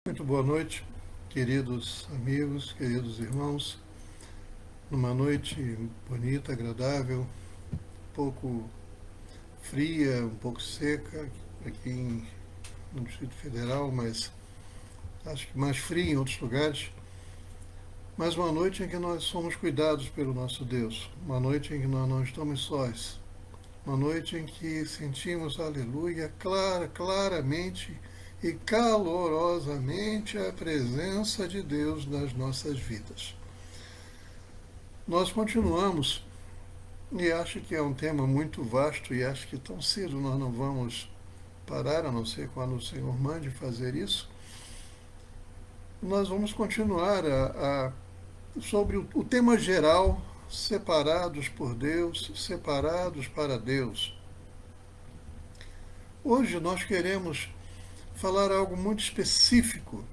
Muito boa noite, queridos amigos, queridos irmãos. Numa noite bonita, agradável, um pouco fria, um pouco seca aqui no Distrito Federal, mas acho que mais fria em outros lugares. Mas uma noite em que nós somos cuidados pelo nosso Deus, uma noite em que nós não estamos sós, uma noite em que sentimos, aleluia, claramente e calorosamente a presença de Deus nas nossas vidas. Nós continuamos, e acho que é um tema muito vasto, e acho que tão cedo nós não vamos parar, a não ser quando o Senhor mande fazer isso. Nós vamos continuar sobre o tema geral, separados por Deus, separados para Deus. Hoje nós queremos falar algo muito específico,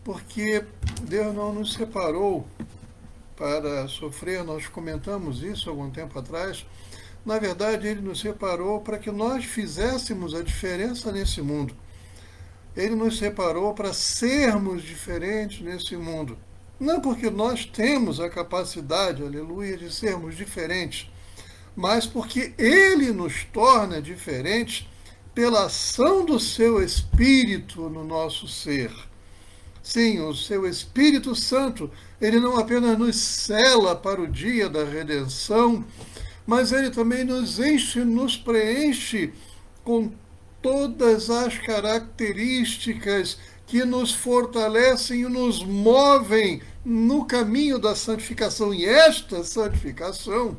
porque Deus não nos separou para sofrer, nós comentamos isso algum tempo atrás. Na verdade, Ele nos separou para que nós fizéssemos a diferença nesse mundo. Ele nos separou para sermos diferentes nesse mundo. Não porque nós temos a capacidade, aleluia, de sermos diferentes, mas porque Ele nos torna diferentes pela ação do Seu Espírito no nosso ser. Sim, o Seu Espírito Santo, Ele não apenas nos sela para o dia da redenção, mas Ele também nos enche, nos preenche com todas as características que nos fortalecem e nos movem no caminho da santificação. E esta santificação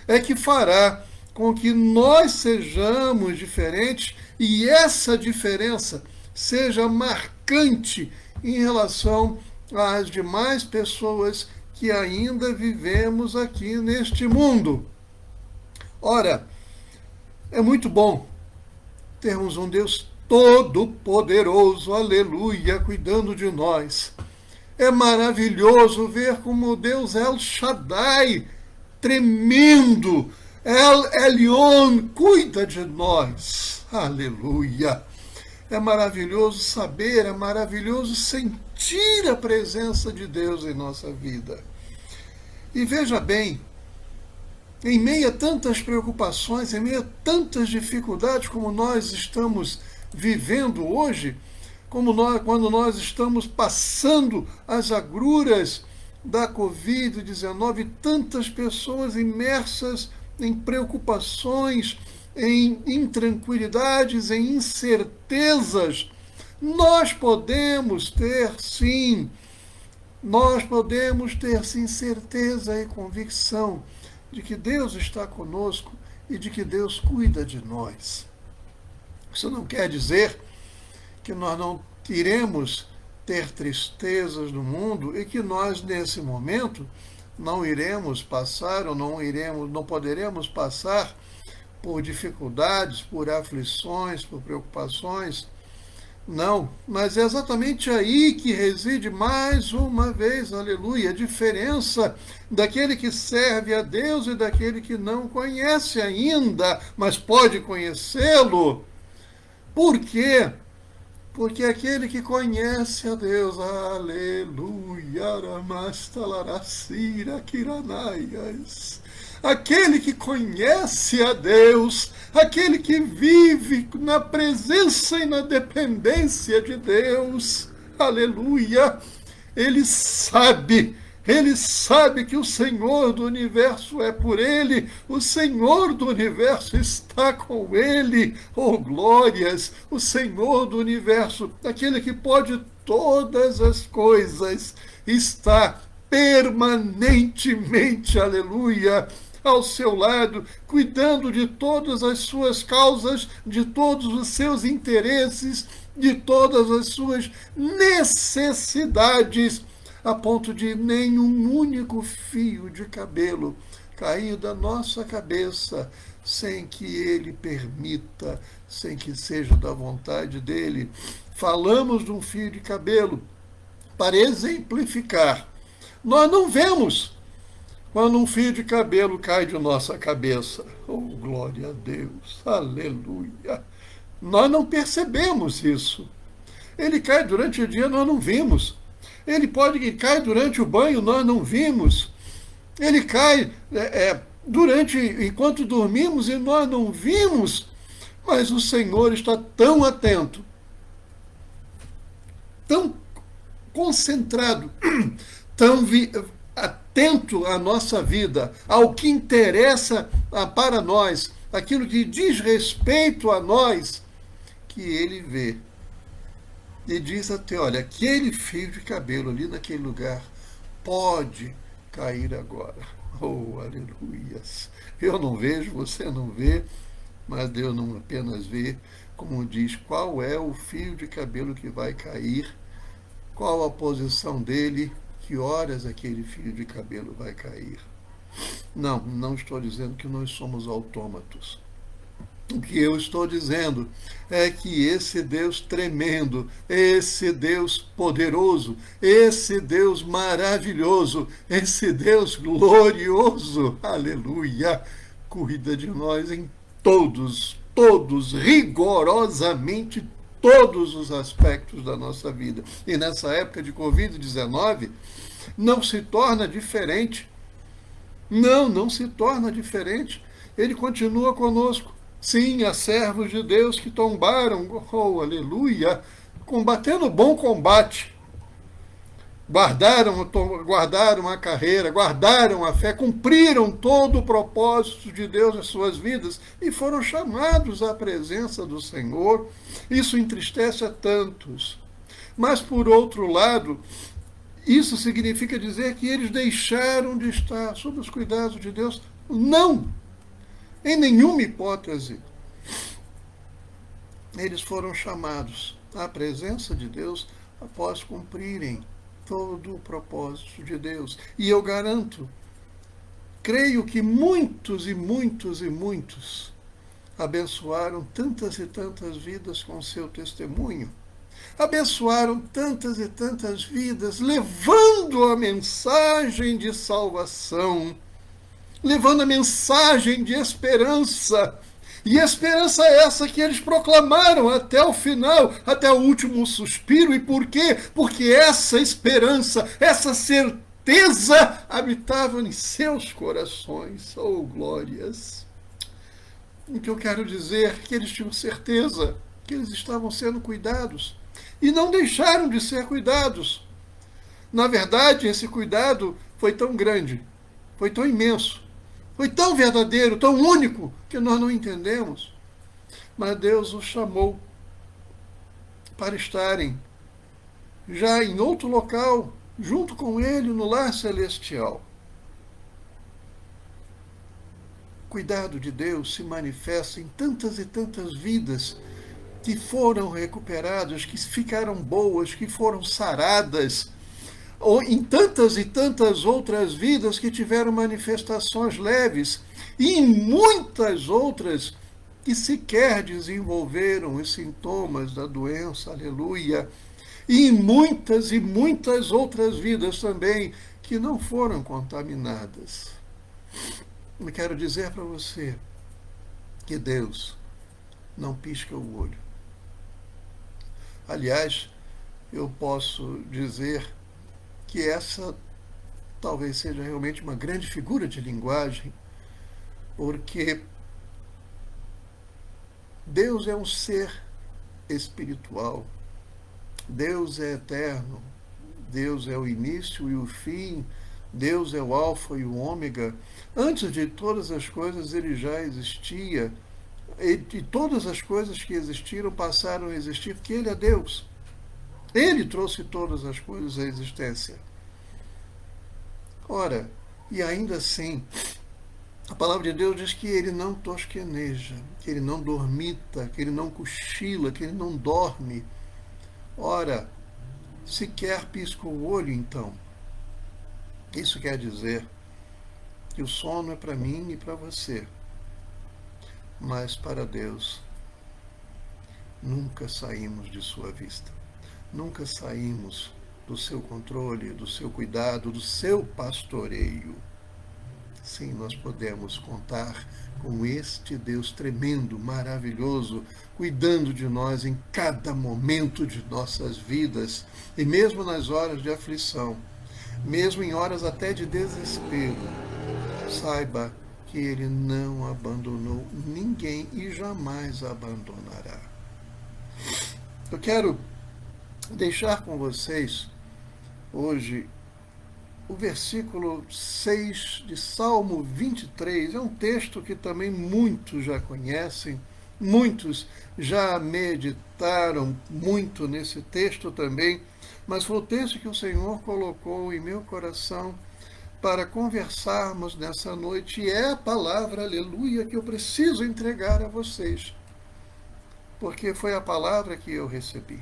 é que fará com que nós sejamos diferentes e essa diferença seja marcante em relação às demais pessoas que ainda vivemos aqui neste mundo. Ora, é muito bom termos um Deus todo-poderoso, aleluia, cuidando de nós. É maravilhoso ver como Deus El Shaddai, tremendo, El Elyon, cuida de nós. Aleluia. É maravilhoso saber, é maravilhoso sentir a presença de Deus em nossa vida. E veja bem, em meio a tantas preocupações, em meio a tantas dificuldades como nós estamos vivendo hoje, quando nós estamos passando as agruras da Covid-19, tantas pessoas imersas em preocupações, em intranquilidades, em incertezas, nós podemos ter sim certeza e convicção de que Deus está conosco e de que Deus cuida de nós. Isso não quer dizer que nós não iremos ter tristezas no mundo e que nós, nesse momento, não iremos passar ou não poderemos passar por dificuldades, por aflições, por preocupações. Não, mas é exatamente aí que reside mais uma vez, aleluia, a diferença daquele que serve a Deus e daquele que não conhece ainda, mas pode conhecê-lo. Por quê? Porque aquele que conhece a Deus, aleluia, ramastalaracira, kiranaias, aquele que conhece a Deus, aquele que vive na presença e na dependência de Deus, aleluia, ele sabe que o Senhor do universo é por ele, o Senhor do universo está com ele, oh glórias, o Senhor do universo, aquele que pode todas as coisas, está permanentemente, aleluia, ao seu lado, cuidando de todas as suas causas, de todos os seus interesses, de todas as suas necessidades, a ponto de nenhum único fio de cabelo cair da nossa cabeça sem que ele permita, sem que seja da vontade dele. Falamos de um fio de cabelo para exemplificar. Nós não vemos quando um fio de cabelo cai de nossa cabeça. Oh, glória a Deus, aleluia. Nós não percebemos isso. Ele cai durante o dia, nós não vimos. Ele cai durante o banho, nós não vimos. Ele cai enquanto dormimos e nós não vimos. Mas o Senhor está tão atento, tão concentrado, tão atento à nossa vida, ao que interessa para nós, aquilo que diz respeito a nós, que ele vê. E diz até, olha, aquele fio de cabelo ali naquele lugar pode cair agora. Oh, aleluias! Eu não vejo, você não vê, mas Deus não apenas vê, como diz, qual é o fio de cabelo que vai cair, qual a posição dele, que horas aquele fio de cabelo vai cair. Não, não estou dizendo que nós somos autômatos. O que eu estou dizendo é que esse Deus tremendo, esse Deus poderoso, esse Deus maravilhoso, esse Deus glorioso, aleluia, cuida de nós em todos, rigorosamente todos os aspectos da nossa vida. E nessa época de Covid-19, não se torna diferente. Não se torna diferente. Ele continua conosco. Sim, há servos de Deus que tombaram, oh, aleluia, combatendo o bom combate. Guardaram a carreira, guardaram a fé, cumpriram todo o propósito de Deus nas suas vidas e foram chamados à presença do Senhor. Isso entristece a tantos. Mas, por outro lado, isso significa dizer que eles deixaram de estar sob os cuidados de Deus? Não! Em nenhuma hipótese. Eles foram chamados à presença de Deus após cumprirem todo o propósito de Deus. E eu garanto, creio que muitos e muitos e muitos abençoaram tantas e tantas vidas com seu testemunho. Abençoaram tantas e tantas vidas, levando a mensagem de salvação, levando a mensagem de esperança. E esperança essa que eles proclamaram até o final, até o último suspiro. E por quê? Porque essa esperança, essa certeza habitava em seus corações. Oh, glórias! O que eu quero dizer é que eles tinham certeza que eles estavam sendo cuidados. E não deixaram de ser cuidados. Na verdade, esse cuidado foi tão grande, foi tão imenso, foi tão verdadeiro, tão único, que nós não entendemos. Mas Deus os chamou para estarem já em outro local, junto com Ele, no lar celestial. O cuidado de Deus se manifesta em tantas e tantas vidas que foram recuperadas, que ficaram boas, que foram saradas, ou em tantas e tantas outras vidas que tiveram manifestações leves, e em muitas outras que sequer desenvolveram os sintomas da doença, aleluia, e em muitas e muitas outras vidas também que não foram contaminadas. Eu quero dizer para você que Deus não pisca o olho. Aliás, eu posso dizer que essa talvez seja realmente uma grande figura de linguagem, porque Deus é um ser espiritual, Deus é eterno, Deus é o início e o fim, Deus é o alfa e o ômega. Antes de todas as coisas ele já existia, e todas as coisas que existiram passaram a existir porque ele é Deus. Ele trouxe todas as coisas à existência. Ora, e ainda assim, a palavra de Deus diz que ele não tosqueneja, que ele não dormita, que ele não cochila, que ele não dorme. Ora, sequer pisca o olho, então. Isso quer dizer que o sono é para mim e para você. Mas para Deus, nunca saímos de sua vista. Nunca saímos do seu controle, do seu cuidado, do seu pastoreio. Sim, nós podemos contar com este Deus tremendo, maravilhoso, cuidando de nós em cada momento de nossas vidas, e mesmo nas horas de aflição, mesmo em horas até de desespero. Saiba que Ele não abandonou ninguém e jamais abandonará. Eu quero deixar com vocês hoje o versículo 6 de Salmo 23. É um texto que também muitos já conhecem, muitos já meditaram muito nesse texto também, mas foi o texto que o Senhor colocou em meu coração para conversarmos nessa noite, e é a palavra, aleluia, que eu preciso entregar a vocês, porque foi a palavra que eu recebi.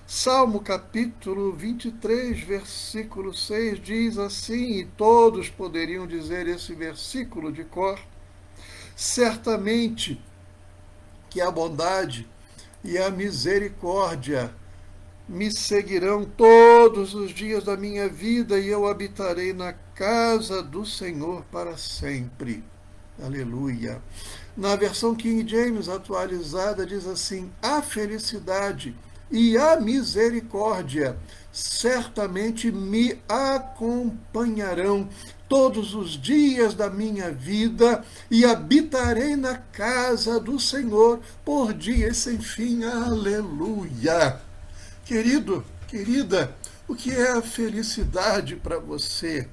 Salmo capítulo 23, versículo 6 diz assim, e todos poderiam dizer esse versículo de cor: certamente que a bondade e a misericórdia me seguirão todos os dias da minha vida, e eu habitarei na casa do Senhor para sempre. Aleluia. Na versão King James atualizada diz assim: a felicidade e a misericórdia certamente me acompanharão todos os dias da minha vida, e habitarei na casa do Senhor por dias sem fim. Aleluia. Querido, querida, o que é a felicidade para você?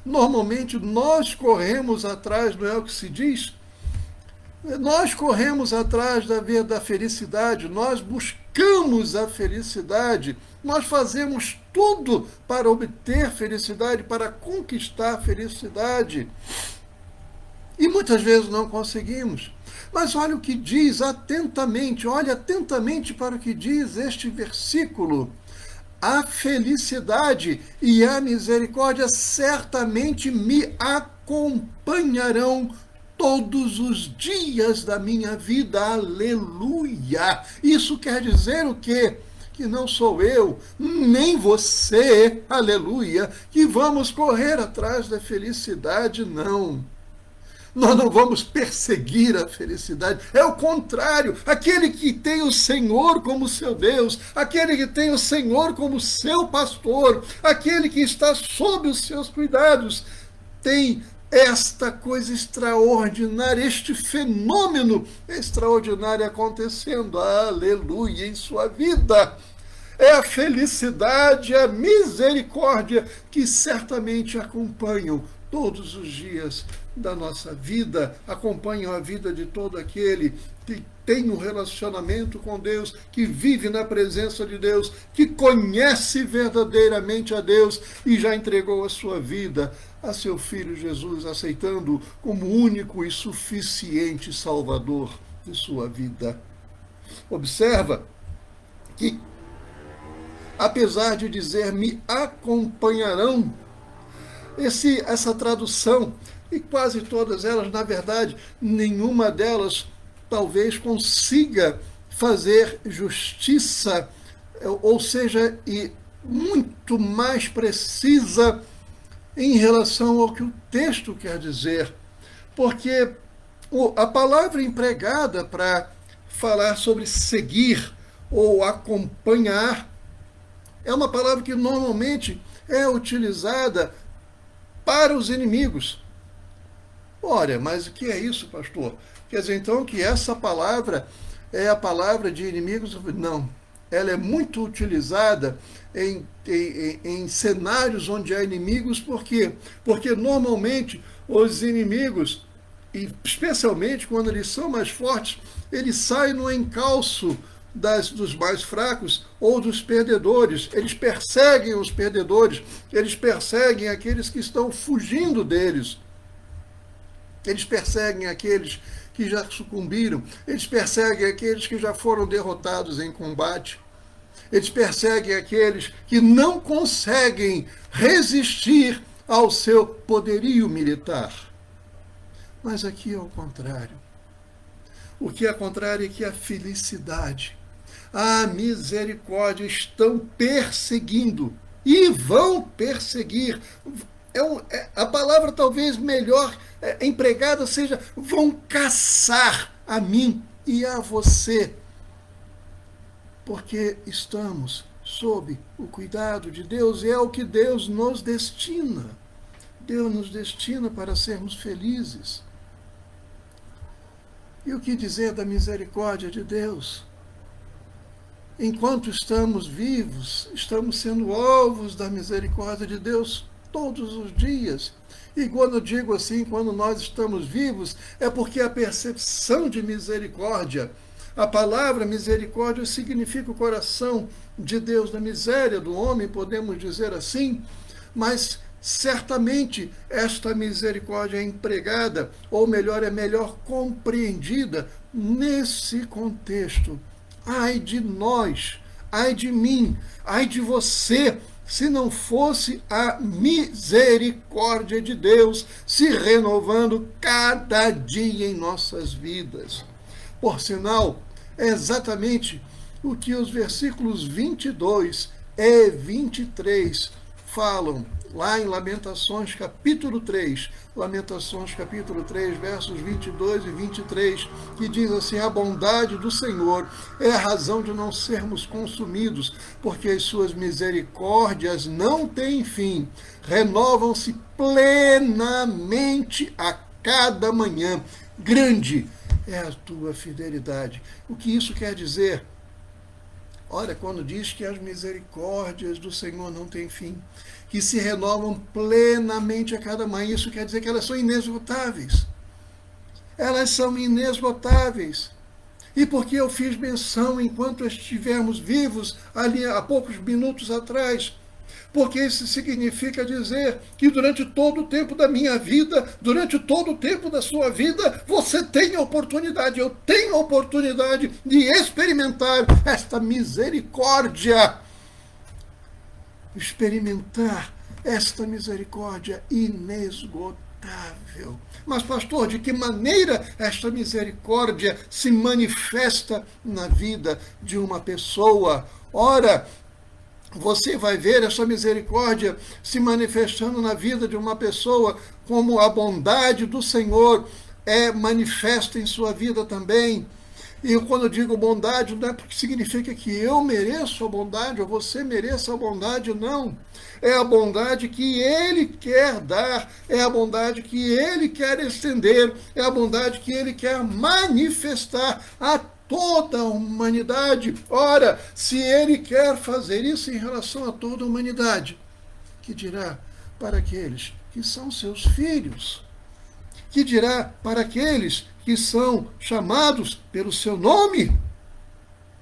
Normalmente nós corremos atrás, não é o que se diz? Nós corremos atrás da felicidade, nós buscamos a felicidade, nós fazemos tudo para obter felicidade, para conquistar a felicidade. E muitas vezes não conseguimos. Mas olha o que diz atentamente, olha atentamente para o que diz este versículo. A felicidade e a misericórdia certamente me acompanharão todos os dias da minha vida. Aleluia! Isso quer dizer o quê? Que não sou eu, nem você, aleluia, que vamos correr atrás da felicidade, não. Nós não vamos perseguir a felicidade. É o contrário. Aquele que tem o Senhor como seu Deus, aquele que tem o Senhor como seu pastor, aquele que está sob os seus cuidados, tem esta coisa extraordinária, este fenômeno extraordinário acontecendo, aleluia, em sua vida. É a felicidade, a misericórdia que certamente acompanham todos os dias da nossa vida, acompanham a vida de todo aquele que tem um relacionamento com Deus, que vive na presença de Deus, que conhece verdadeiramente a Deus e já entregou a sua vida a seu Filho Jesus, aceitando-o como único e suficiente Salvador de sua vida. Observa que, apesar de dizer me acompanharão, essa tradução, e quase todas elas, na verdade, nenhuma delas talvez consiga fazer justiça, ou seja, e muito mais precisa em relação ao que o texto quer dizer. Porque a palavra empregada para falar sobre seguir ou acompanhar é uma palavra que normalmente é utilizada para os inimigos. Ora, mas o que é isso, pastor? Quer dizer, então, que essa palavra é a palavra de inimigos? Não. Ela é muito utilizada em cenários onde há inimigos. Por quê? Porque normalmente os inimigos, e especialmente quando eles são mais fortes, eles saem no encalço dos mais fracos ou dos perdedores. Eles perseguem os perdedores, eles perseguem aqueles que estão fugindo deles. Eles perseguem aqueles que já sucumbiram, eles perseguem aqueles que já foram derrotados em combate, eles perseguem aqueles que não conseguem resistir ao seu poderio militar. Mas aqui é o contrário. O que é contrário é que a felicidade, a misericórdia estão perseguindo e vão perseguir. a palavra talvez melhor empregada seja: vão caçar a mim e a você, porque estamos sob o cuidado de Deus e é o que Deus nos destina. Deus nos destina para sermos felizes. E o que dizer da misericórdia de Deus? Enquanto estamos vivos, estamos sendo alvos da misericórdia de Deus todos os dias. E quando eu digo assim, quando nós estamos vivos, é porque a percepção de misericórdia, a palavra misericórdia significa o coração de Deus na miséria do homem, podemos dizer assim, mas certamente esta misericórdia é empregada, ou melhor, é melhor compreendida nesse contexto. Ai de nós, ai de mim, ai de você, se não fosse a misericórdia de Deus se renovando cada dia em nossas vidas. Por sinal, é exatamente o que os versículos 22 e 23 falam, lá em Lamentações capítulo 3, Lamentações capítulo 3, versos 22 e 23, que diz assim: a bondade do Senhor é a razão de não sermos consumidos, porque as suas misericórdias não têm fim, renovam-se plenamente a cada manhã. Grande é a tua fidelidade. O que isso quer dizer? Olha, quando diz que as misericórdias do Senhor não têm fim, que se renovam plenamente a cada manhã, isso quer dizer que elas são inesgotáveis. Elas são inesgotáveis. E porque eu fiz menção enquanto estivermos vivos, ali há poucos minutos atrás, porque isso significa dizer que durante todo o tempo da minha vida, durante todo o tempo da sua vida, você tem a oportunidade, eu tenho a oportunidade de experimentar esta misericórdia. Experimentar esta misericórdia inesgotável. Mas, pastor, de que maneira esta misericórdia se manifesta na vida de uma pessoa? Ora, você vai ver essa misericórdia se manifestando na vida de uma pessoa, como a bondade do Senhor é manifesta em sua vida também. E quando eu digo bondade, não é porque significa que eu mereço a bondade ou você mereça a bondade, não. É a bondade que Ele quer dar, é a bondade que Ele quer estender, é a bondade que Ele quer manifestar a toda a humanidade. Ora, se Ele quer fazer isso em relação a toda a humanidade, que dirá para aqueles que são seus filhos? Que dirá para aqueles que são chamados pelo seu nome?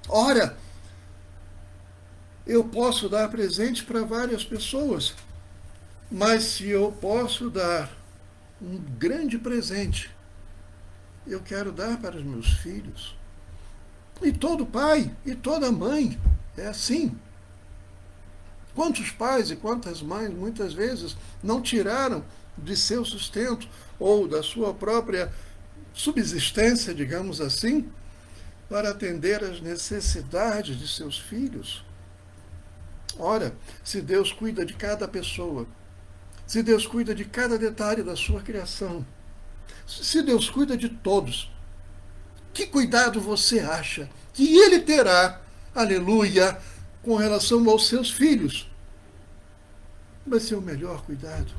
Ora, eu posso dar presente para várias pessoas, mas se eu posso dar um grande presente, eu quero dar para os meus filhos. E todo pai e toda mãe é assim. Quantos pais e quantas mães muitas vezes não tiraram de seu sustento ou da sua própria subsistência, digamos assim, para atender às necessidades de seus filhos? Ora, se Deus cuida de cada pessoa, se Deus cuida de cada detalhe da sua criação, se Deus cuida de todos, que cuidado você acha que Ele terá, aleluia, com relação aos seus filhos? Vai ser o melhor cuidado,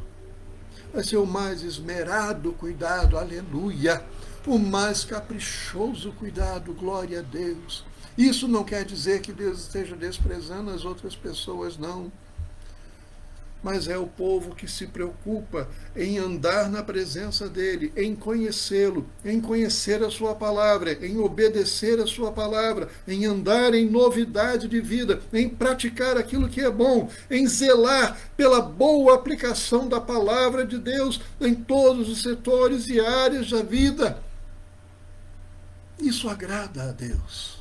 vai ser o mais esmerado cuidado, aleluia, o mais caprichoso cuidado, glória a Deus. Isso não quer dizer que Deus esteja desprezando as outras pessoas, não. Mas é o povo que se preocupa em andar na presença dEle, em conhecê-lo, em conhecer a sua palavra, em obedecer a sua palavra, em andar em novidade de vida, em praticar aquilo que é bom, em zelar pela boa aplicação da palavra de Deus em todos os setores e áreas da vida. Isso agrada a Deus.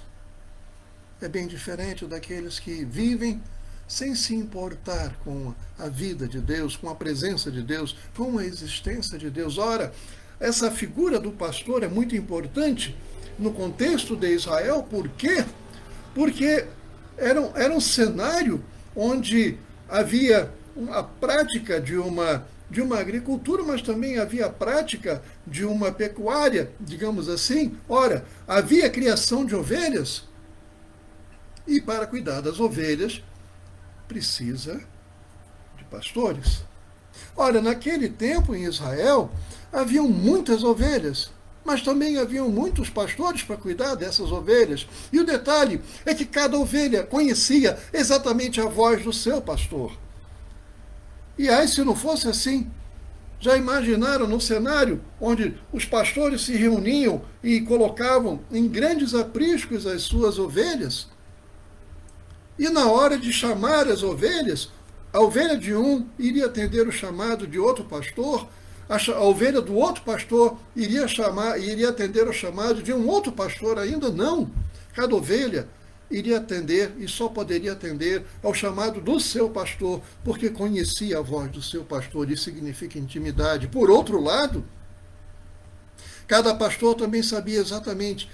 É bem diferente daqueles que vivem sem se importar com a vida de Deus, com a presença de Deus, com a existência de Deus. Ora, essa figura do pastor é muito importante no contexto de Israel. Por quê? Porque era um cenário onde havia a prática de uma de uma agricultura, mas também havia a prática de uma pecuária, digamos assim. Ora, havia criação de ovelhas, e para cuidar das ovelhas precisa de pastores. Ora, naquele tempo em Israel haviam muitas ovelhas, mas também haviam muitos pastores para cuidar dessas ovelhas. E o detalhe é que cada ovelha conhecia exatamente a voz do seu pastor. E aí, se não fosse assim, já imaginaram no cenário onde os pastores se reuniam e colocavam em grandes apriscos as suas ovelhas? E na hora de chamar as ovelhas, a ovelha de um iria atender o chamado de outro pastor, a ovelha do outro pastor iria atender o chamado de um outro pastor, ainda não. Cada ovelha iria atender e só poderia atender ao chamado do seu pastor, porque conhecia a voz do seu pastor, isso significa intimidade. Por outro lado, cada pastor também sabia exatamente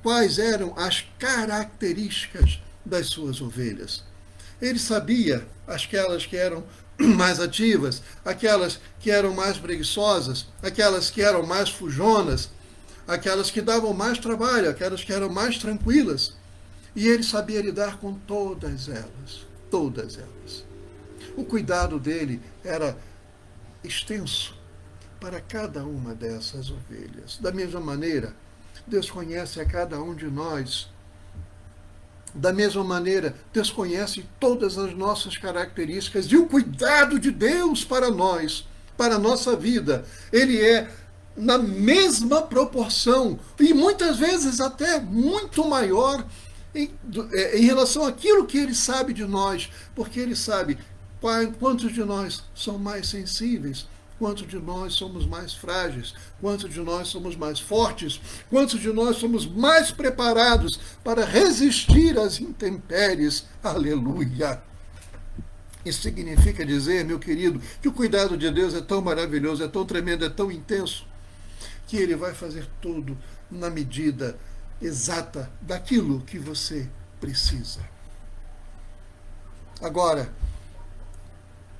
quais eram as características das suas ovelhas. Ele sabia aquelas que eram mais ativas, aquelas que eram mais preguiçosas, aquelas que eram mais fujonas, aquelas que davam mais trabalho, aquelas que eram mais tranquilas. E ele sabia lidar com todas elas, todas elas. O cuidado dele era extenso para cada uma dessas ovelhas. Da mesma maneira, Deus conhece a cada um de nós. Da mesma maneira, Deus conhece todas as nossas características e o cuidado de Deus para nós, para a nossa vida, ele é na mesma proporção e muitas vezes até muito maior em relação àquilo que ele sabe de nós, porque ele sabe quantos de nós são mais sensíveis, quantos de nós somos mais frágeis, quantos de nós somos mais fortes, quantos de nós somos mais preparados para resistir às intempéries. Aleluia! Isso significa dizer, meu querido, que o cuidado de Deus é tão maravilhoso, é tão tremendo, é tão intenso, que ele vai fazer tudo na medida exata daquilo que você precisa. Agora,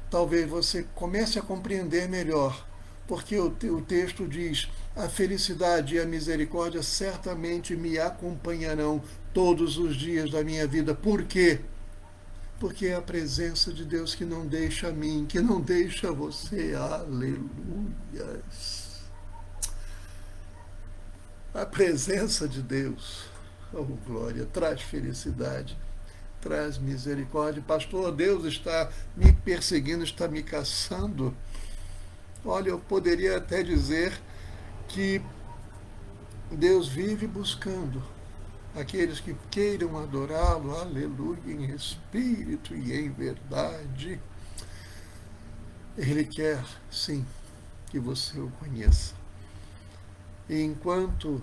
talvez você comece a compreender melhor, porque o texto diz: a felicidade e a misericórdia certamente me acompanharão todos os dias da minha vida. Por quê? Porque é a presença de Deus que não deixa a mim, que não deixa você. Aleluia! A presença de Deus, oh glória, traz felicidade, traz misericórdia. Pastor, Deus está me perseguindo, está me caçando. Olha, eu poderia até dizer que Deus vive buscando aqueles que queiram adorá-lo, aleluia, em espírito e em verdade. Ele quer, sim, que você o conheça. E enquanto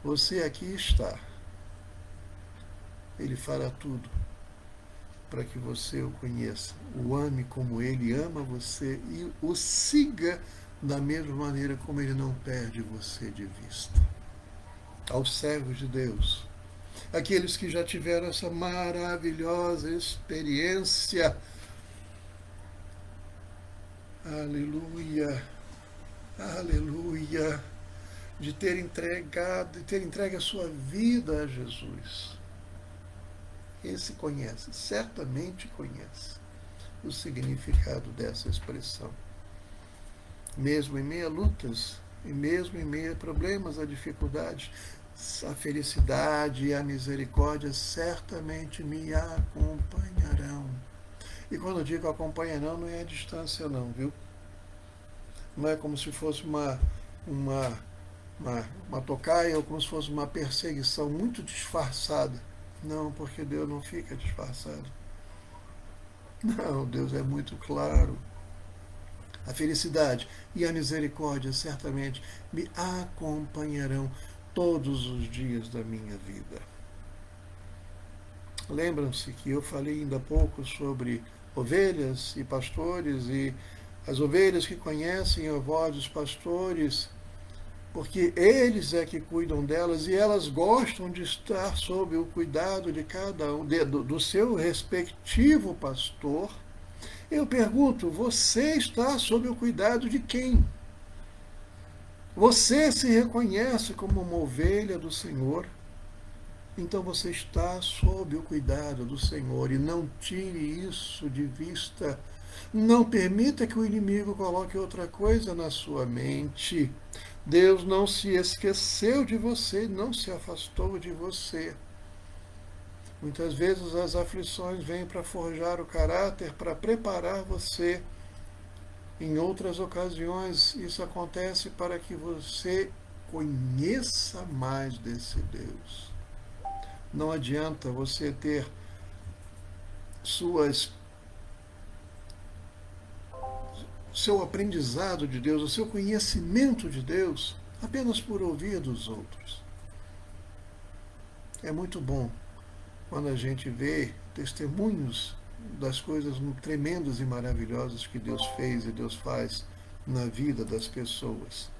você aqui está, ele fará tudo para que você o conheça, o ame como ele ama você e o siga da mesma maneira como ele não perde você de vista. Aos servos de Deus, aqueles que já tiveram essa maravilhosa experiência, aleluia, aleluia, de ter entregue a sua vida a Jesus. Esse conhece, certamente conhece o significado dessa expressão. Mesmo em meio a lutas, e mesmo em meio a problemas, a dificuldades, a felicidade e a misericórdia certamente me acompanharão. E quando eu digo acompanharão, não é a distância não, viu? Não é como se fosse uma tocaia ou como se fosse uma perseguição muito disfarçada. Não, porque Deus não fica disfarçado. Não, Deus é muito claro. A felicidade e a misericórdia certamente me acompanharão todos os dias da minha vida. Lembram-se que eu falei ainda há pouco sobre ovelhas e pastores, e as ovelhas que conhecem a voz dos pastores, porque eles é que cuidam delas e elas gostam de estar sob o cuidado de cada um, do seu respectivo pastor, Eu pergunto, você está sob o cuidado de quem? Você se reconhece como uma ovelha do Senhor? Então você está sob o cuidado do Senhor e não tire isso de vista. Não permita que o inimigo coloque outra coisa na sua mente. Deus não se esqueceu de você, não se afastou de você. Muitas vezes as aflições vêm para forjar o caráter, para preparar você. Em outras ocasiões, isso acontece para que você conheça mais desse Deus. Não adianta você ter seu aprendizado de Deus, o seu conhecimento de Deus, apenas por ouvir dos outros. É muito bom quando a gente vê testemunhos das coisas tremendas e maravilhosas que Deus fez e Deus faz na vida das pessoas.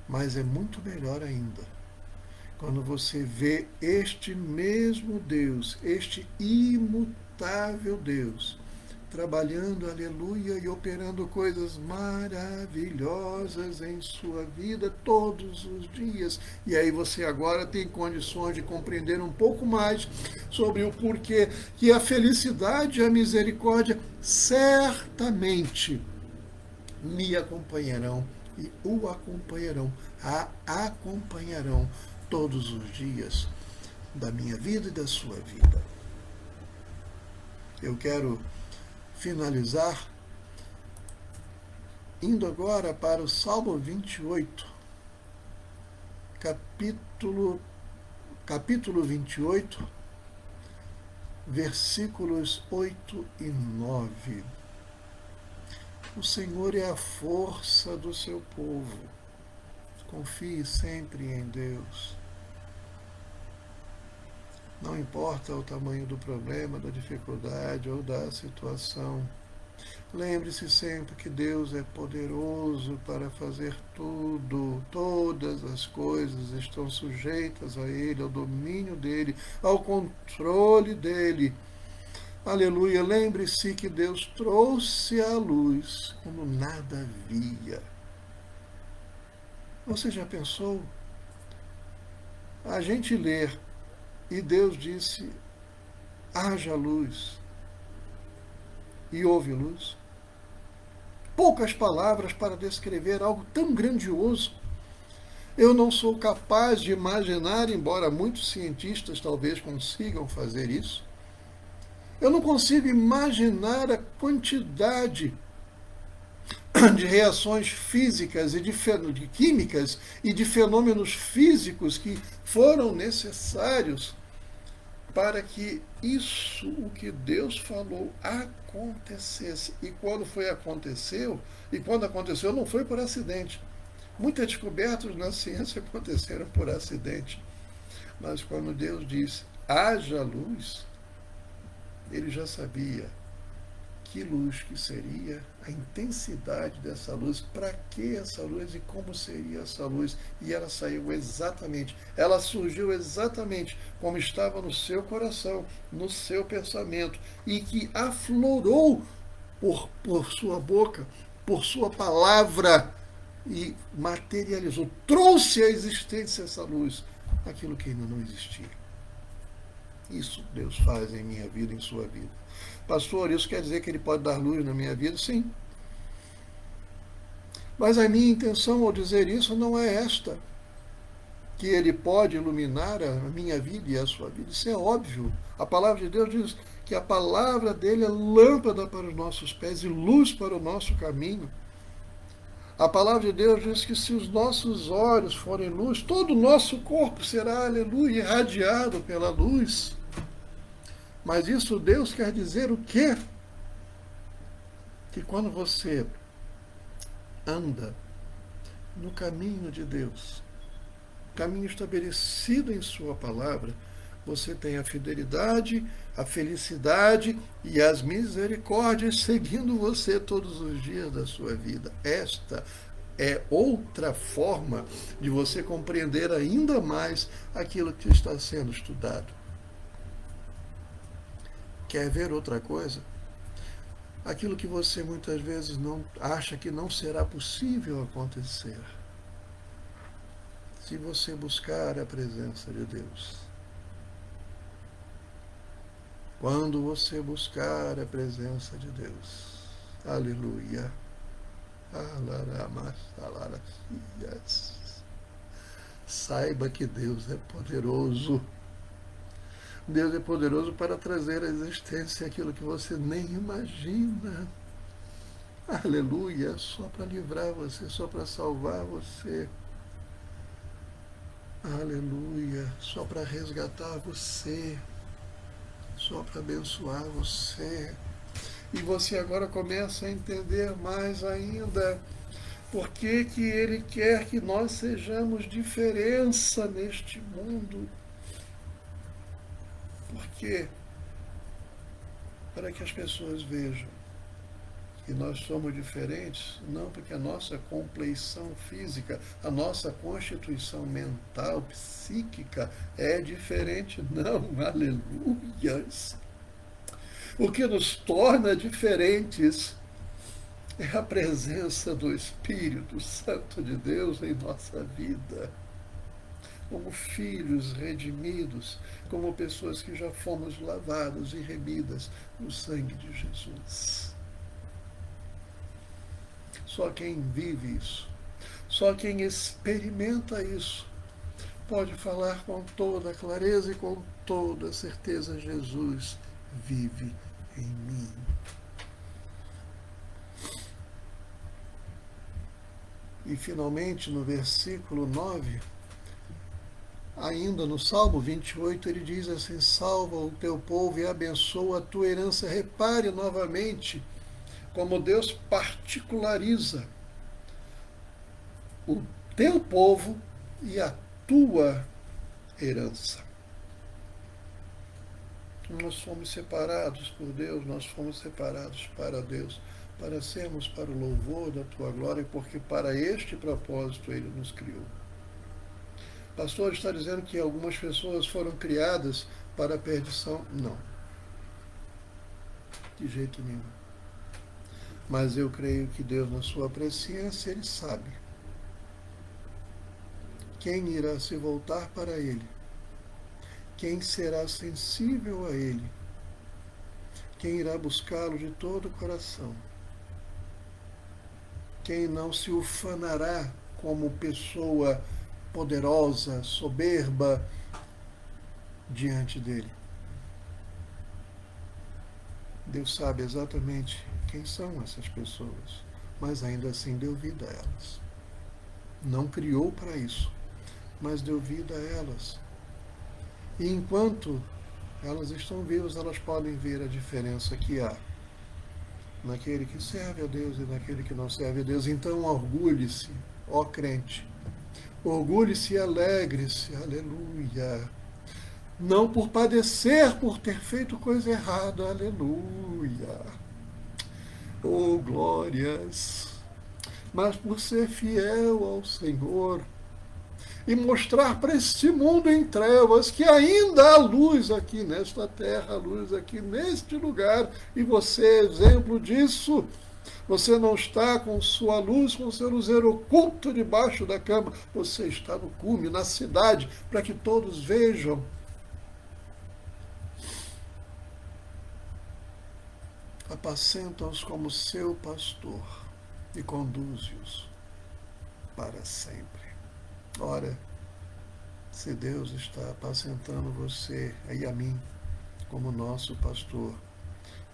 Mas é muito melhor ainda quando você vê este mesmo Deus, este imutável Deus, trabalhando, aleluia, e operando coisas maravilhosas em sua vida todos os dias. E aí você agora tem condições de compreender um pouco mais sobre o porquê que a felicidade e a misericórdia certamente me acompanharão e o acompanharão, a acompanharão todos os dias da minha vida e da sua vida. Eu quero finalizar indo agora para o Salmo 28, capítulo 28, versículos 8 e 9. O Senhor é a força do seu povo. Confie sempre em Deus. Não importa o tamanho do problema, da dificuldade ou da situação. Lembre-se sempre que Deus é poderoso para fazer tudo. Todas as coisas estão sujeitas a Ele, ao domínio dEle, ao controle dEle. Aleluia. Lembre-se que Deus trouxe a luz quando nada havia. Você já pensou? A gente lê e Deus disse, haja luz, e houve luz. Poucas palavras para descrever algo tão grandioso. Eu não sou capaz de imaginar, embora muitos cientistas talvez consigam fazer isso, eu não consigo imaginar a quantidade de reações físicas e de químicas e de fenômenos físicos que foram necessários para que isso, o que Deus falou, acontecesse. E quando aconteceu, não foi por acidente. Muitas descobertas na ciência aconteceram por acidente. Mas quando Deus disse, haja luz, Ele já sabia que luz que seria, a intensidade dessa luz, para que essa luz e como seria essa luz. E ela saiu exatamente, ela surgiu exatamente como estava no seu coração, no seu pensamento, e que aflorou por sua boca, por sua palavra, e materializou, trouxe à existência essa luz, aquilo que ainda não existia. Isso Deus faz em minha vida, em sua vida. Pastor, isso quer dizer que Ele pode dar luz na minha vida? Sim. Mas a minha intenção ao dizer isso não é esta, que Ele pode iluminar a minha vida e a sua vida. Isso é óbvio. A palavra de Deus diz que a palavra dEle é lâmpada para os nossos pés e luz para o nosso caminho. A palavra de Deus diz que se os nossos olhos forem luz, todo o nosso corpo será, aleluia, irradiado pela luz. Mas isso Deus quer dizer o quê? Que quando você anda no caminho de Deus, caminho estabelecido em sua palavra, você tem a fidelidade, a felicidade e as misericórdias seguindo você todos os dias da sua vida. Esta é outra forma de você compreender ainda mais aquilo que está sendo estudado. Quer ver outra coisa? aquilo que você muitas vezes não acha que não será possível acontecer, se você buscar a presença de Deus. Quando você buscar a presença de Deus, aleluia, saiba que Deus é poderoso. Deus é poderoso para trazer à existência aquilo que você nem imagina. Aleluia, só para livrar você, só para salvar você. Aleluia, só para resgatar você, só para abençoar você. E você agora começa a entender mais ainda por que Ele quer que nós sejamos diferença neste mundo. Por quê? Para que as pessoas vejam que nós somos diferentes, não porque a nossa compleição física, a nossa constituição mental, psíquica é diferente, não, aleluias. O que nos torna diferentes é a presença do Espírito Santo de Deus em nossa vida. Como filhos redimidos, como pessoas que já fomos lavados e remidas no sangue de Jesus. Só quem vive isso, só quem experimenta isso, pode falar com toda a clareza e com toda a certeza: Jesus vive em mim. E finalmente, no versículo 9, ainda no Salmo 28, ele diz assim: salva o teu povo e abençoa a tua herança. Repare novamente como Deus particulariza o teu povo e a tua herança. Nós fomos separados por Deus, nós fomos separados para Deus, para sermos para o louvor da tua glória, porque para este propósito Ele nos criou. O pastor está dizendo que algumas pessoas foram criadas para a perdição. Não. De jeito nenhum. Mas eu creio que Deus, na sua presciência, Ele sabe quem irá se voltar para Ele, quem será sensível a Ele, quem irá buscá-lo de todo o coração, quem não se ufanará como pessoa poderosa, soberba diante dele. Deus sabe exatamente quem são essas pessoas, mas ainda assim deu vida a elas. Não criou para isso, mas deu vida a elas. E enquanto elas estão vivas, elas podem ver a diferença que há naquele que serve a Deus e naquele que não serve a Deus. Então orgulhe-se, ó crente. Orgulhe-se e alegre-se, aleluia. Não por padecer, por ter feito coisa errada, aleluia. Oh, glórias. Mas por ser fiel ao Senhor e mostrar para este mundo em trevas que ainda há luz aqui nesta terra, luz aqui neste lugar, e você é exemplo disso. Você não está com sua luz, com seu luzeiro oculto debaixo da cama, você está no cume, na cidade, para que todos vejam. Apacenta-os como seu pastor e conduze-os para sempre. Ora, se Deus está apacentando você e a mim como nosso pastor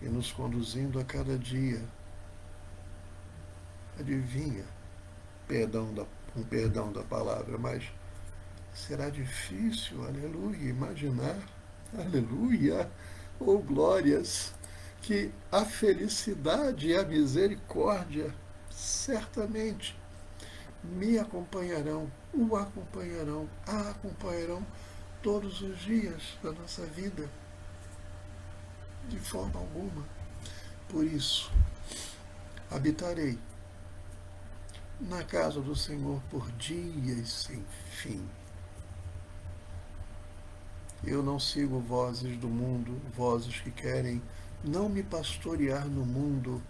e nos conduzindo a cada dia, adivinha, um perdão da palavra, mas será difícil, aleluia, imaginar, aleluia, oh glórias, que a felicidade e a misericórdia certamente me acompanharão, o acompanharão, a acompanharão todos os dias da nossa vida, de forma alguma. Por isso, habitarei na casa do Senhor por dias sem fim. Eu não sigo vozes do mundo, vozes que querem não me pastorear no mundo,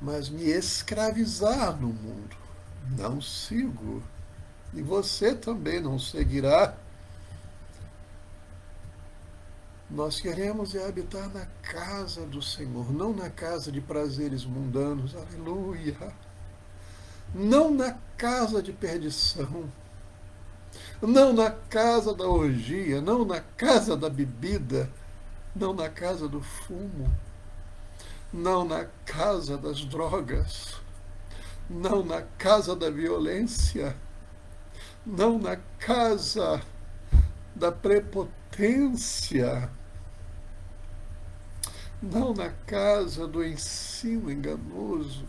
mas me escravizar no mundo. Não sigo. E você também não seguirá. Nós queremos habitar na casa do Senhor, não na casa de prazeres mundanos. Aleluia. Não na casa de perdição. Não na casa da orgia, não na casa da bebida, não na casa do fumo, não na casa das drogas, não na casa da violência, não na casa da prepotência, não na casa do ensino enganoso,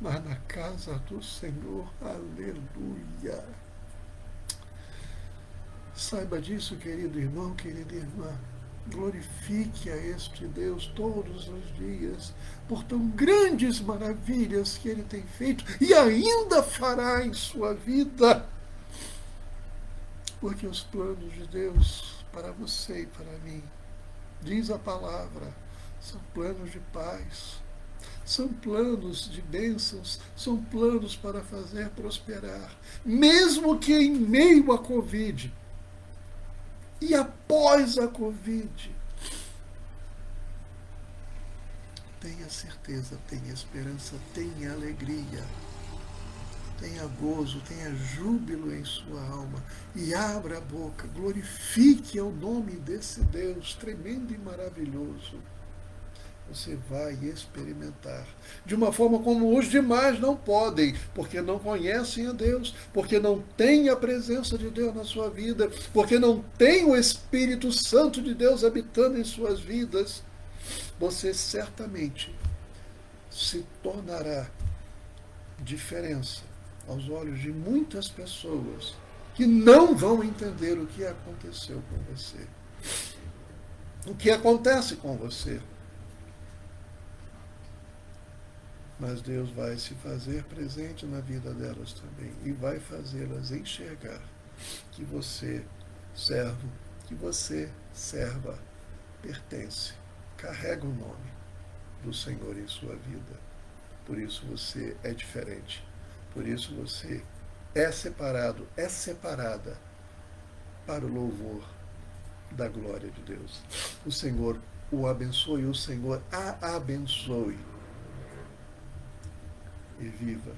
mas na casa do Senhor. Aleluia. Saiba disso, querido irmão, querida irmã. Glorifique a este Deus todos os dias por tão grandes maravilhas que Ele tem feito e ainda fará em sua vida. Porque os planos de Deus para você e para mim, diz a palavra, são planos de paz, são planos de bênçãos, são planos para fazer prosperar, mesmo que em meio à Covid e após a Covid. Tenha certeza, tenha esperança, tenha alegria, tenha gozo, tenha júbilo em sua alma e abra a boca, glorifique o nome desse Deus tremendo e maravilhoso. Você vai experimentar de uma forma como os demais não podem, porque não conhecem a Deus, porque não têm a presença de Deus na sua vida, porque não tem o Espírito Santo de Deus habitando em suas vidas. Você certamente se tornará diferença aos olhos de muitas pessoas que não vão entender o que aconteceu com você, o que acontece com você. Mas Deus vai se fazer presente na vida delas também e vai fazê-las enxergar que você, servo, que você, serva, pertence, carrega o nome do Senhor em sua vida. Por isso você é diferente. Por isso você é separado, é separada para o louvor da glória de Deus. O Senhor o abençoe, o Senhor a abençoe. E viva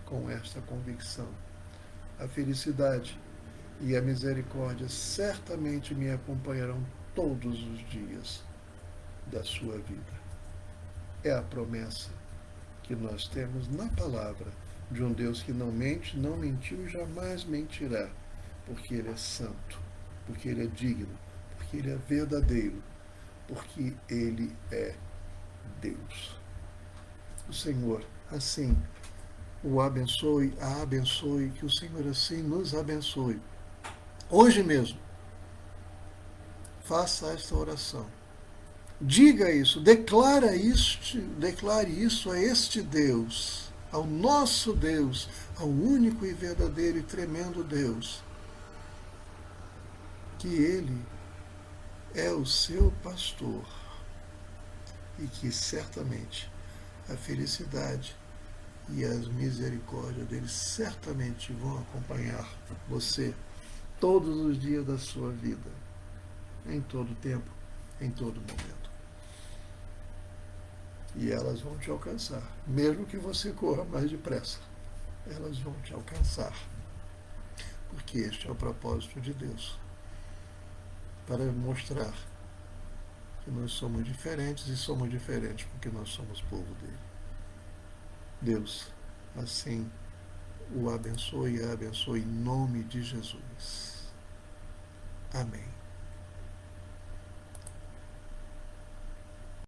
com esta convicção. A felicidade e a misericórdia certamente me acompanharão todos os dias da sua vida. É a promessa que nós temos na palavra de um Deus que não mente, não mentiu e jamais mentirá, porque Ele é santo, porque Ele é digno, porque Ele é verdadeiro, porque Ele é Deus. O Senhor assim o abençoe, a abençoe, que o Senhor assim nos abençoe. Hoje mesmo, faça esta oração. Diga isso, declare isso a este Deus, ao nosso Deus, ao único e verdadeiro e tremendo Deus, que Ele é o seu pastor e que certamente a felicidade e as misericórdias dele certamente vão acompanhar você todos os dias da sua vida, em todo tempo, em todo momento. E elas vão te alcançar, mesmo que você corra mais depressa, elas vão te alcançar, porque este é o propósito de Deus, para mostrar que nós somos diferentes e somos diferentes porque nós somos povo dele. Deus, assim, o abençoe e a abençoe em nome de Jesus. Amém.